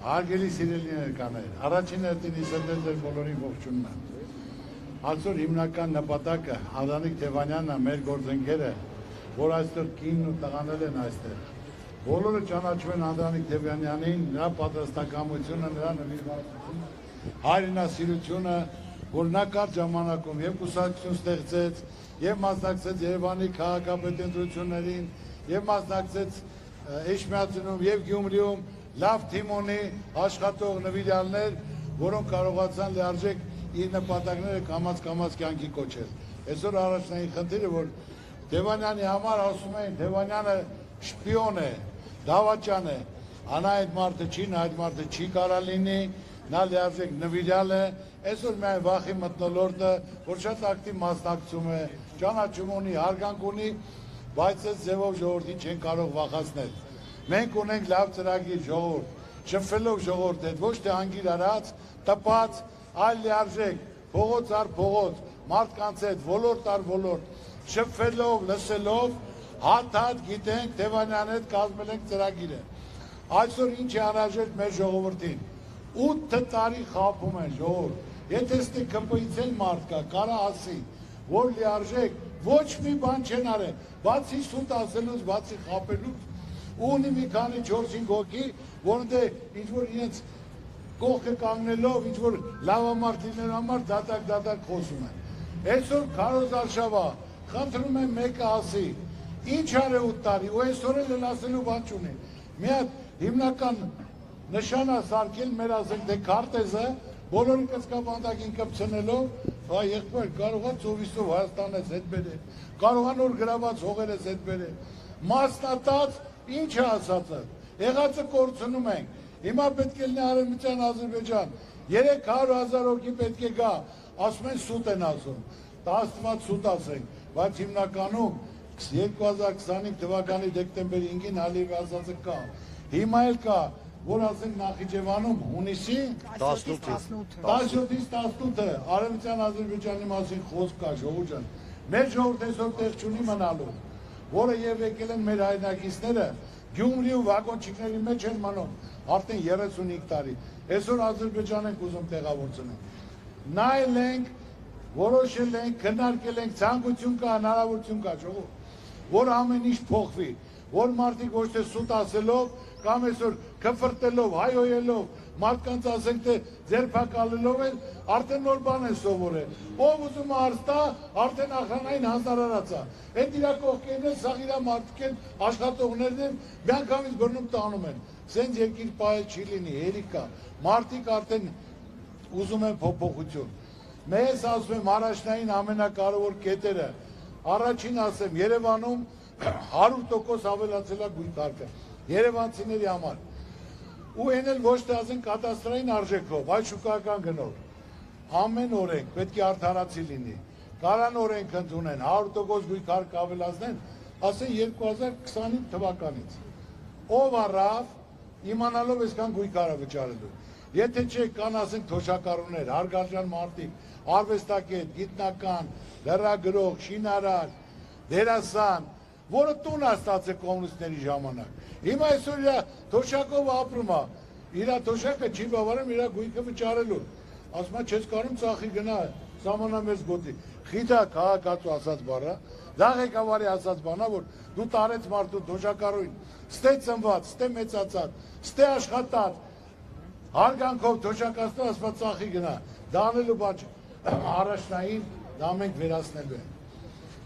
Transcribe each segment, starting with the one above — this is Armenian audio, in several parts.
Հարգելի սիրելի կաներ, առաջին հերթին իսրտել ձեր բոլորի ողջունն է։ Այսօր հիմնական նպատակը Ադրանիկ Թևանյանն է, մեր գործընկերը, որ այսօր կինն ու տղանել են այստեղ։ Բոլորը ճանաչում են Ադրանիկ Թևանյանին, նրա պատրաստակամությունը, նրա նվիրվածությունը, հայրենասիրությունը, որ նա կարճ ժամանակում եւ կուսակցություն ստեղծեց, եւ մասնակցեց Երևանի քաղաքապետընտրություններին, եւ մասնակցեց Էջմիածնում եւ Գյումրիում լավ թիմ ունի աշխատող նվիրյալներ, որոնք կարողացան լիարժեք իր նպատակները կամաց կյանքի կոչել։ Այսօր առաջնային խնդիրը, որ Թևանյանի համար ասում են, Թևանյանը շպիոն է, դավաճան է, անա այդ մարդը չի, նա այդ մարդը չի կարա լինի, նա լիարժեք նվիրյալ է, այսօր միայն վախի մթնոլորտը, որ շատ ակտիվ մասնակցում է, ճանաչում ունի, հարգանք ունի, բայց այս ձևով ժողովրդին չեն կարող վախացնել։ Մենք ունենք լավ ծրագիր ժողովուրդ, շփվելով ժողովրդի հետ, ոչ թե անգիր արած, տպած, այլ լիարժեք, փողոց առ փողոց, մարդկանց հետ, ոլորտ առ ոլորտ, շփվելով, լսելով, հատ գիտենք Թևանյանի հետ կազմել ենք ծրագիրը։ Այսօր ինչ է անհրաժեշտ մեր ժողովրդին։ 8 տարի խաբում են ժողովուրդ։ Եթե ստի ԿՊ-ից էլ մարդ կա, կարա ասի, որ լիարժեք ոչ մի բան չեն արել, բացի սուտ ասելուց, բացի խաբելուց, ունի մի քանի 4-5 հոգի, որոնք ինչ-որ իրենց կողքը կանգնելով, ինչ-որ լավամարդ լինելու համար դատարկ խոսում են։ Այսօր Քարոզ Արշավա, խնդրում եմ մեկը ասի, ինչ արե 8 տարի, ու այսօր էլ ասելու բան չունի։ Մի հատ հիմնական նշան է սարքել մեր ասենք թե քարտեզը, բոլորի կծկաբանդակին կպցնելով, եղբայր կարողա ծովիսով Հայաստանը հետ բերել, կարողա նոր գրաված հողերը հետ բերել, մասնատած ինչ է ասածը, եղածը կորցնում ենք, հիմա պետք է լինի Արևմտյան Ադրբեջան, 300,000 հոգի պետք է գա, ասում են սուտ են ասում, տաստված սուտ ասենք, բայց հիմնականում 2025 թվականի դեկտեմբերի 5-ին Ալիևի ասածը կա, հիմա էլ կա, որ ասենք Նախիջևանում հունիսի 17-ից 18-ը Արևմտյան Ադրբեջանի մասին խոսք կա, ժողովուրդ ջան, մեր ժողովուրդը այսօր տեղ չունի մնալու, որը եւ եկել են մեր հայրենակիցները, Գյումրի ու վագոնչիկների մեջ են մնում, արդեն 35 տարի, այսօր Ադրբեջան ենք ուզում տեղավորցնել, նայել ենք, որոշել ենք, քննարկել ենք, ցանկություն կա, հնարավորություն կա, ժողովուրդ, որ ամեն ինչ փոխվի, որ մարդիկ ոչ թե սուտ ասելով, կամ այսօր քֆրտելով, հայոյելով, մարդկանց ասենք թե ձերբակալելով են, արդեն նոր բան են սովորել, ով ուզում է արստա, արդեն ախրանային հանձնարարած է, այդ իրա կողքերն են, սաղ իրա մարդիկ են, աշխատողներն են, միանգամից բռնում տանում են, սենց երկիր պահել չի լինի, հերիք կա, մարդիկ արդեն ուզում են փոփոխություն, մեզ ասում եմ առաջնային ամենակարևոր կետերը, առաջին ասեմ, Երևանում 100% ավելացել է գույքարկը, երևանցիների համար, ու են էլ ոչ թե ասեն կատաստրային արժեքով, այլ շուկայական գնով, ամեն օրենք պետք է արդարացի լինի, կարան օրենք ընդունեն, 100% գույքարկ ավելացնեն, ասեն 2025 թվականից, ով առավ, իմանալով այսքան գույքարը վճարելու, եթե չէ կան ասենք թոշակառուներ, հարգարժան մարդիկ, արվեստագետ, գիտնական, լրագրող, շինարար, դերասան, որը տուն է ստացել կոմունիստների ժամանակ, հիմա այսօր իրա թոշակով ապրում է, իրա թոշակը չի բավարարում իրա գույքը վճարելու, ասում է չես կարում ծախի գնա, սահմանամերձ գոտի, խիթա քաղաքացու ասած բառը, դա ղեկավարի ասած բանա, որ դու տարեց մարդու թոշակառուին, ստե ծնված, ստե մեծացած, ստե աշխատած, հարգանքով թոշակացնել ասված ծախի գնա, դա անելու բան չէ, առաջնային դա մենք վերացնելու ենք։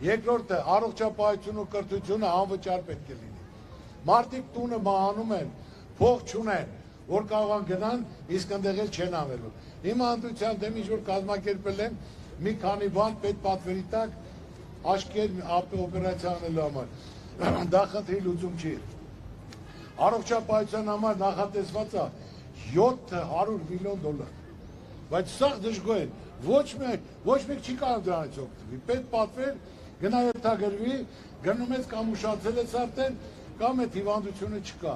Երկրորդը առողջապահություն ու կրթությունը անվճար պետք է լինի։ Մարդիկ տունը մահանում են, փող չունեն, որ կարողան գնան, իսկ ընդեղ էլ չեն անելու։ Հիմա ընտրության դեմ ինչ-որ կազմակերպել են մի քանի բան պետպատվերի տակ աչքեր օպերացիա անելու համար։ Դա խնդրի լուծում չի։ Առողջապահության համար նախատեսված է 700 միլիոն դոլար։ Բայց սա դժգոհ է, ոչ մեկ չի կարող դրանից օգտվի, պետպատվեր գնա երթագրվի, գնում ես կամ ուշացել ես արդեն, կամ այդ հիվանդությունը չկա։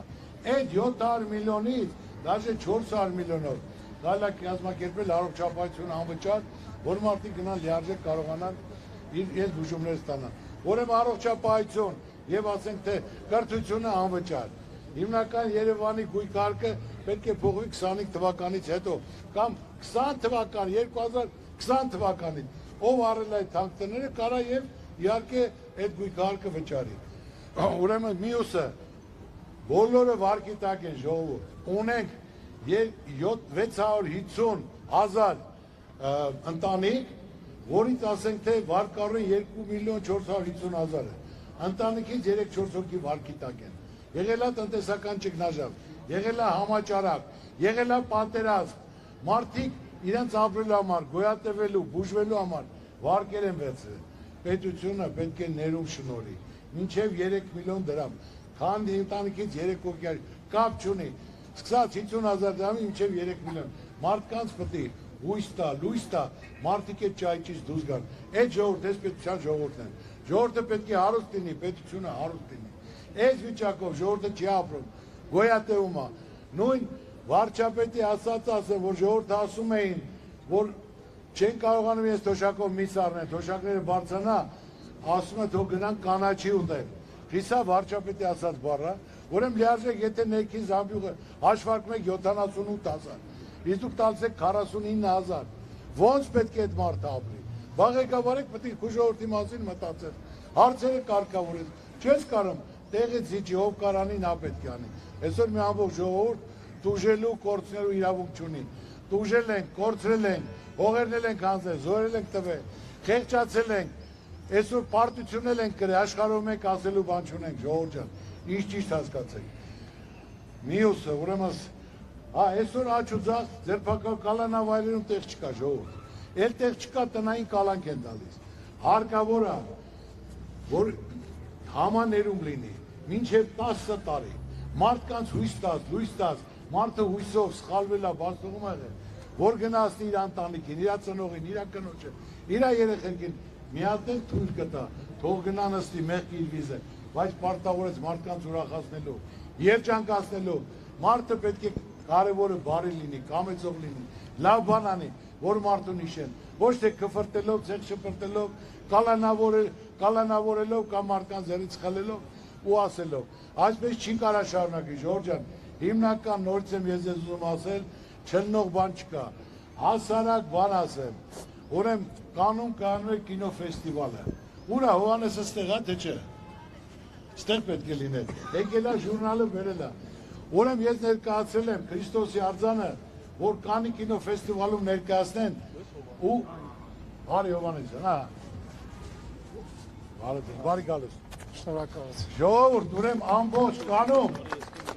Այդ 700 միլիոնից, դաժե 400 միլիոնով, գալա կազմակերպել առողջապահություն անվճար, որ մարդիկ գնան լիարժեք կարողանան իր բուժումներ ստանան։ Ուրեմն առողջապահություն եւ ասենք թե կրթությունը անվճար, հիմնական Երևանի գույքարկը պետք է փոխվի 25 թվականից հետո կամ 20 թվական 2020 թվականից ով առել այդ թանկները կարա եւ իհարկե այդ գույքարկը վճարի ուրեմն մյուսը բոլորը վարկի տակ են ժողովուրդ ունենք 650,000 ընտանիք որից ասենք թե վարկառը 2,450,000 ընտանիքից 3-4 հոգի վարկի տակ են եղել է տնտեսական ճգնաժամ եղել է համաճարակ եղել է պատերազմ մարդիկ իրենց ապրելու համար գոյատևելու բուժվելու համար վարկեր են վերցրել պետությունը պետք է ներում շնորհի մինչև 3 միլիոն դրամ քան ընտանիքից 3 հոգի կապ չունի սկսած 50,000 դրամի մինչև 3 միլիոն մարդկանց պետք է հույս տա, լույս տա, մարդիկ այդ ճայճից դուրս գան։ Այդ ժողովուրդը պետության ժողովուրդն է։ Ժողովուրդը պետք է հարուստ լինի, պետությունը հարուստ լինի։ Այս վիճակով ժողովուրդը չի ապրում, գոյատևում է։ Նույն վարչապետի ասացը, որ ժողովուրդը ասում էին, որ չեն կարողանում ես թոշակով միս առնել, թոշակները բարձրանա, ասում է թող գնան կանաչի ուտել։ Հիսա վարչապետի ասած բառը, ուրեմն լիարժեք եթե ներքին զամբյուղը հաշվարկում եք 78,000 Իսկ դուք տալիս եք 49,000 ոնց պետք է այդ մարդը ապրի բաղեկավարեք պետք է քու ժողովրդի մասին մտածել հարցերը կարգավորել չես կարող տեղից իջի ով կարանի նա պետք է անի այսօր մի ամբողջ ժողովուրդ տուժելու կորցնելու իրավունք չունի տուժել ենք կորցրել ենք հողերնել ենք հանձնել զորել ենք տվել խեղճացել ենք այսօր պարտությունել ենք գրել աշխարհով մեկ ասելու բան չունենք ժողովուրդ ջան ինչ ճիշտ հասկացեք մյուսը ուրեմն այսօր աչ ու ձախ ձերբակալ կալանավայրերում տեղ չկա ժողովուրդ էլ տեղ չկա տնային կալանք են տալիս հարկավոր է որ համաներում լինի մինչև 10 տարի մարդկանց հույս տաս լույս տաս մարդը հույսով սխալվել է բացողում է որ գնացնի իր ընտանիքին իր ծնողին իր կնոջը իր երեխեքին մի հատ էլ թույլ կտա թող գնա նստի մեղքի իր վիզը բայց պարտավորեց մարդկանց ուրախացնելու երջանկացնելու մարդը պետք է կարևորը բարի լինի, կամեցող լինի, լավ բան անի, որ մարդուն իշեն, ոչ թե քֆրտելով, ցեղ շփրտելով, կալանավորելով կամ մարդկանց ձեռից խլելով ու ասելով։ Այսպես չի կարա շարունակի, Ժորժ ջան, հիմնական նորից եմ ես ուզում ասել, չլնող բան չկա, հասարակ բան ասեմ, ուրեմն կանոն է կինոֆեստիվալը, ուրա Հովհաննեսը ստեղ է, թե չէ, ստեղ պետք է լինել, եկել է ժուրնալը վերել է, Ուրեմն ես ներկայացրել եմ Քրիստոսի արձանը, որ Կաննի կինոֆեստիվալում ներկայացնեն ու Բարի Հովհաննես, հա։ Բարի գալուս։ Շնորհակալություն։ Ժողովուրդ, ուրեմն ամբողջ Կաննում,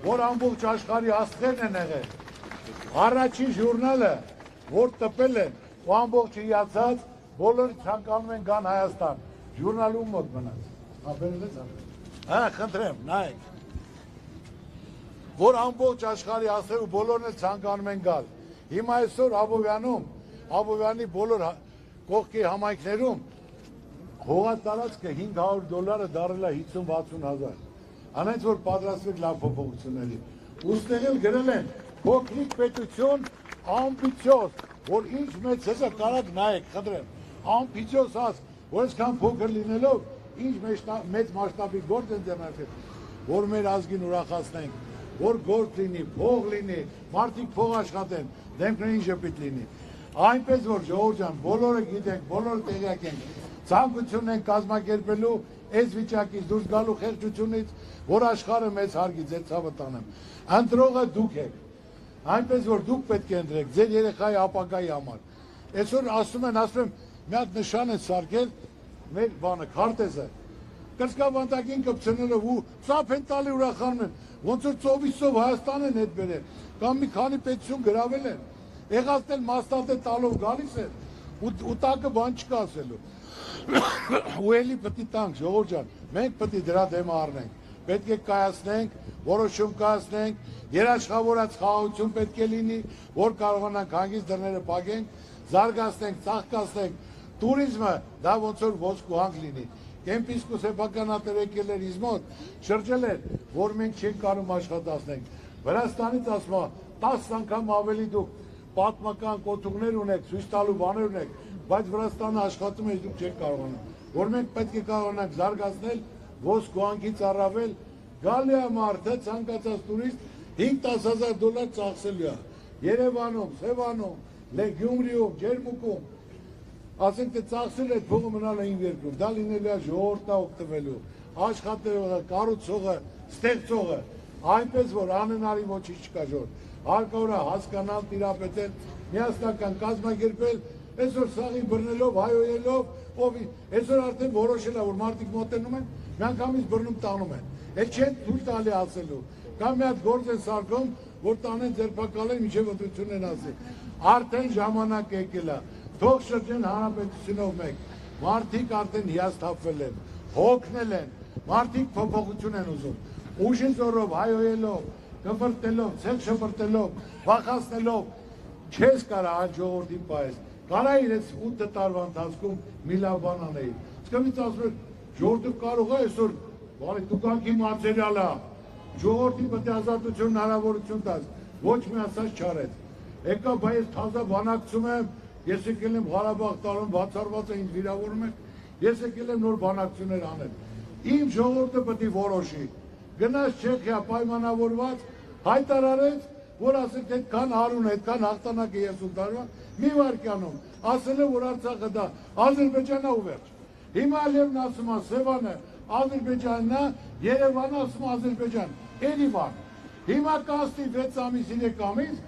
որ ամբողջ աշխարհի աստղերն են եղել։ Առաջին ժուրնալը, որ տպել են, ու ամբողջ հիացած, բոլորը ցանկանում են գան Հայաստան։ Ժուրնալում մոտ մնաց։ Ապերել ես ապերել։ Հա, խնդրեմ, նայեք։ Որ ամբողջ աշխարհի աստղերը բոլորն էլ ցանկանում են գալ։ Հիմա այսօր Աբովյանի բոլոր կողքի համայնքներում հողատարածքը $500 դարել է 50-60,000։ Անենց որ պատրաստվեք լավ փոփոխությունների։ Ուստեղ էլ գրել են փոքրիկ պետություն ամբիցիոզ, որ ինչ մեծ հեսա կարակ նայեք, խնդրեմ, ամբիցիոզ ասք, որ այսքան փոքր լինելով, ինչ մեծ մասշտաբի գործ են ձեռնարկել, որ մեր ազգին ուրախացնենք, որ գործ լինի, փող լինի, մարդիկ փող աշխատեն, դեմքներին ժպիտ լինի։ Այնպես որ Ժողովուրդ ջան, բոլորը գիտենք, բոլորը տեղյակ ենք, ցանկություն են կազմակերպելու այս վիճակից դուրս գալու խեղճությունից, որ աշխարհը մեծ հարգի ձեր ցավը տանեմ։ Ընտրողը դուք եք։ Այնպես որ դուք պետք է ընտրեք ձեր երեխայի ապագայի համար։ Այսօր ասում եմ, մի հատ նշան են սարքել մեր բանը, քարտեզը։ Կրծքավանդակին կպցնելով ու ծափ են տալի ուրախանում են, ոնց որ ծովիցով Հայաստան են հետ բերել, կամ մի քանի պետություն գրավել են, եղածնել մաստատե տալով գալիս են, ու տակը բան չկա ասելու։ Ու էլի պետք է տանք, Ժողովուրդ ջան, մենք պետք է դրա դեմը առնենք, պետք է կայացնենք, որոշում կայացնենք, երաշխավորած խաղաղություն պետք է լինի, որ կարողանանք հանգիստ դռները փակենք, զարգացնենք, ծաղկացնենք, տուրիզմը դա ոնց որ ոսկու հանք լինի։ Կեմպիսկու սեփականատեր եկել էր ինձ մոտ, շրջել էր, որ մենք չենք կարող աշխատացնենք։ Վրաստանից ասում է 10 անգամ ավելի դուք պատմական կոթուղներ ունեք, ցույց տալու բաներ ունեք, բայց Վրաստանը աշխատում է, դուք չեք կարողանում։ Որ մենք պետք է կարողանանք զարգացնել, ոսկու հանքից առավել գալի է մարդը ցանկացած տուրիստ 5-10 հազար դոլար ծախսելու է Երևանում, Սևանում, Գյումրիում, Ջերմուկում ասենք թե ծախսել այդ փողը մնալ է իմ երկրում, դա լինելու է ժողովուրդն է օգտվելու, աշխատողը, կառուցողը, ստեղծողը, այնպես որ անհնարի ոչինչ չկա ժողովուրդ, հարկավոր է հասկանալ, տիրապետել, միասնական կազմակերպել, այսօր սաղին բռնելով, հայոյելով, այսօր արդեն որոշել է, որ մարդիկ մոտենում են, միանգամից բռնում տանում են, այդ չեն թույլ տալի ասելու, կամ մի հատ գործ են սարքում, որ տանեն ձերբակալեն, մինչև ընտրություն են ասել, արդեն ժամանակ եկել է, թող շրջեն հանրապետությունով մեկ, մարդիկ արդեն հիասթափվել են, հոգնել են, մարդիկ փոփոխություն են ուզում, ուժի զորով, հայոյելով, կվրտելով, ցել շպրտելով, վախացնելով, չես կարա այդ ժողովրդին պահես, կարա իրենց 8 տարվա ընթացքում մի լավ բան անեի, սկզբից ասում են, ժողովուրդը կարող է այսօր, դուքանքի մատերիալ է, ժողովրդին պետք է ազատություն հնարավորություն տաս, ոչ մի ասած չարեց, եկա բայց թազա բանակցում եմ, ես եկել եմ Ղարաբաղ տարում բացառված է ինձ վիրավորում եք, ես եկել եմ նոր բանակցություններ անել, իմ ժողովուրդը պետք է որոշի, գնաց Չեխիա պայմանավորված, հայտարարեց, որ ասեք այդքան արուն, այդքան հաղթանակ է 30 տարվա, մի վայրկյանում, ասել է, որ Արցախը դա Ադրբեջանն է ու վերջ, հիմա Ալիևն ասում է Սևանը Ադրբեջանն է, Երևանը ասում է Ադրբեջան, Երևան, հիմա կաստի 6 ամիս, 3 ամիս,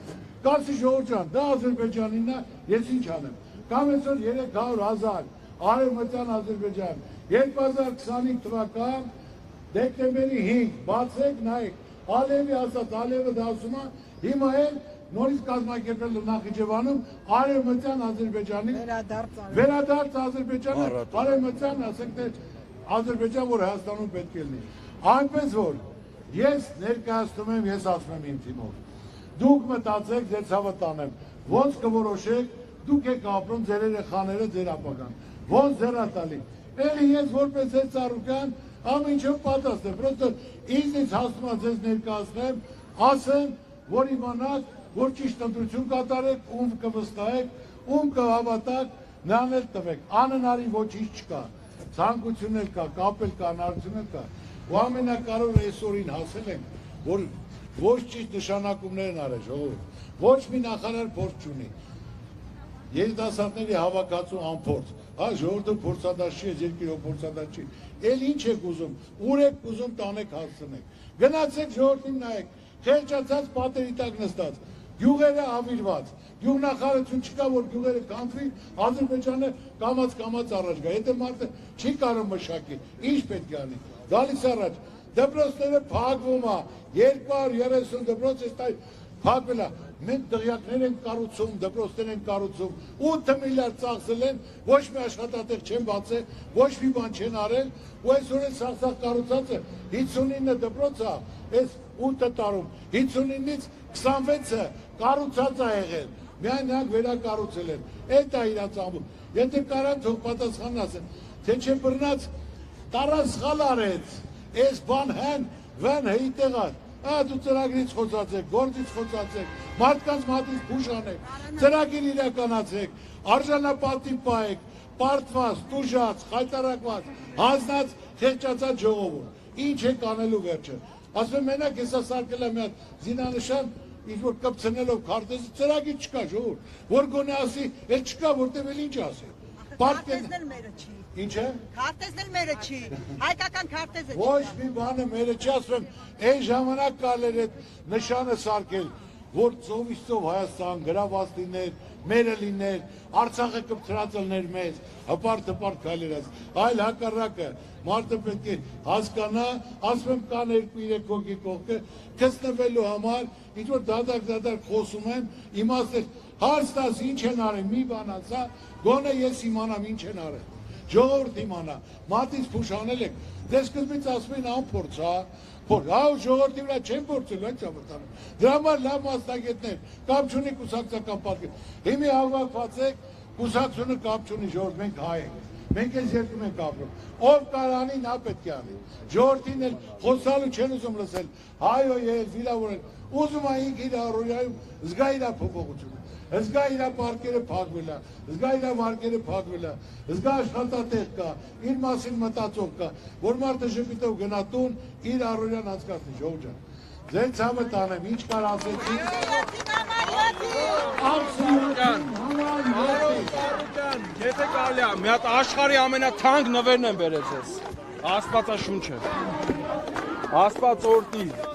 կասի ժողովուրդ ջան, դա Ադրբեջանին է, ես ինչ անեմ, կամ այսօր 300,000 Արևմտյան Ադրբեջան, 2025 թվական դեկտեմբերի 5, բացեք, նայեք, Ալիևի ասած, Ալիևը դա ասում է, հիմա էլ նորից կազմակերպել Նախիջևանում Արևմտյան Ադրբեջանի վերադարձ Ադրբեջանը, Արևմտյան, ասենք թե Ադրբեջան, որ Հայաստանում պետք է լինի, այնպես որ ես ներկայացնում եմ, ես ասում եմ իմ թիմով, դուք մտածեք, ձեր ցավը տանեմ, ոնց կորոշեք, դուք եք ապրում ձեր երեխաները, ձեր ապագան, ոնց ձեռատալի, էլի ես որպես ձեր ծառուկան, ամենչով պատասխան եմ, պրոստը ինձնից հասնում է ձեզ ներկայացնեմ, ասեմ, որ իմանաք, որ ճիշտ ընտրություն կատարեք, ում կվստահեք, ում կհավատաք, նրան էլ տվեք, անհնարի ոչինչ չկա, ցանկություն էլ կա, կապ էլ կա, հնարություն էլ կա, ու ամենակարևորը այսօրին հասել ենք, որ ոչ ճիշտ նշանակումներ են արել ժողովուրդ, ոչ մի նախարար փորձ չունի, երիտասարդների հավաքածու անփորձ, ժողովուրդը փորձադաշ չի, երկիրը փորձադաշ չի, էլ ինչ եք ուզում, ուր եք ուզում տանեք հասցնեք, գնացեք ժողովրդին նայեք, խեղճացած պատերի տակ նստած, գյուղերը ավիրված, գյուղնախարարություն չկա, որ գյուղերը կանտրի, Ադրբեջանը կամաց առաջ գա, եթե մարդը չի կարող մշակի, ինչ պետք է անի, գալիս առաջ, դպրոցները փակվում է, 230 դպրոց փակվել է, մենք դղյակներ են կառուցում, դպրոցներ են կառուցում, 8 միլիարդ ծախսել են, ոչ մի աշխատատեղ չեն բացել, ոչ մի բան չեն արել, ու այսօր էլ սաղ կառուցած է, 59 դպրոց է, այս 8 տարում, 59-ից 26-ը կառուցած է եղել, միայն նրանք վերակառուցել են, այդ է իրաց ամբողջ, եթե կարան թող պատասխան ասեն, թե չէ բռնած տարան սխալ արեց, այս բան հեն, վեն հեի տեղած, դու ծրագրից խոսացեք, գործից խոսացեք, մարդկանց մատից փուշ անեք, ծրագիր իրականացեք, արժանապատիվ պահեք, պարտված, տուժած, խայտարակված, հանձնած, խեղճացած ժողովուրդ, ինչ եք անելու վերջը, ասում եմ մենակ հեսա սարկել է մի հատ զինանշան, ինչ-որ կպցնելով քարտեզը, ծրագիր չկա ժողովուրդ, որ գոնե ասի, էլ չկա, որտև էլ ինչ ասի, քարտեզն էլ մերը չի, ինչ է? Քարտեզն էլ մերը չի, հայկական քարտեզը չի։ Ոչ մի բանը մերը չի, ասում եմ, այն ժամանակ կարել էր այդ նշանը սարքել, որ ծովից ծով Հայաստան գրաված լիներ, մերը լիներ, Արցախը կպցրած լիներ մեզ, հպարտ քայլերած, այլ հակառակը, մարդը պետք է հասկանա, ասում եմ կան 2-3 հոգի կողքը, գտնվելու համար, ինչ-որ դադար խոսում եմ, իմաստել, հարց տաս ինչ են արել, մի բան ասա, գոնե ես իմանամ ինչ են արել, ժողովուրդ իմանա, մատից փուշ անել եք, դե սկզբից ասում են անփորձ, ժողովրդի վրա չեն փորձելու, այդ ճամփորդանը, դրա համար լավ մասնագետներ, կապ չունի կուսակցական պատկեր, հիմի հավաքված եք, կուսակցությունը կապ չունի, ժողովուրդ, մենք հայ ենք, Մենք այս երկում ենք ապրում։ Ով կարանի, նա պետք է անի։ Ժողովրդին էլ խոսալու չեն ուզում լսել։ Հայո եւ վիրավորել։ Ուզում է ինքը իր առօրյայում զգա իր փոփոխությունը։ Զգա իր պարկերը փակվել է, զգա իր վարկերը փակվել է, զգա աշխատատեղ կա, իր մասին մտածող կա, որ մարդը ժպիտով գնա տուն, իր առօրյան անցկացնի, ժողովուրդ ջան։ Ձեր ցավը տանեմ, ինչ կար ասեցի։ Եթե կարելի է, մի հատ աշխարհի ամենաթանկ նվերն եմ բերել ձեզ։ Աստվածաշունչը։ Աստված օրհնի։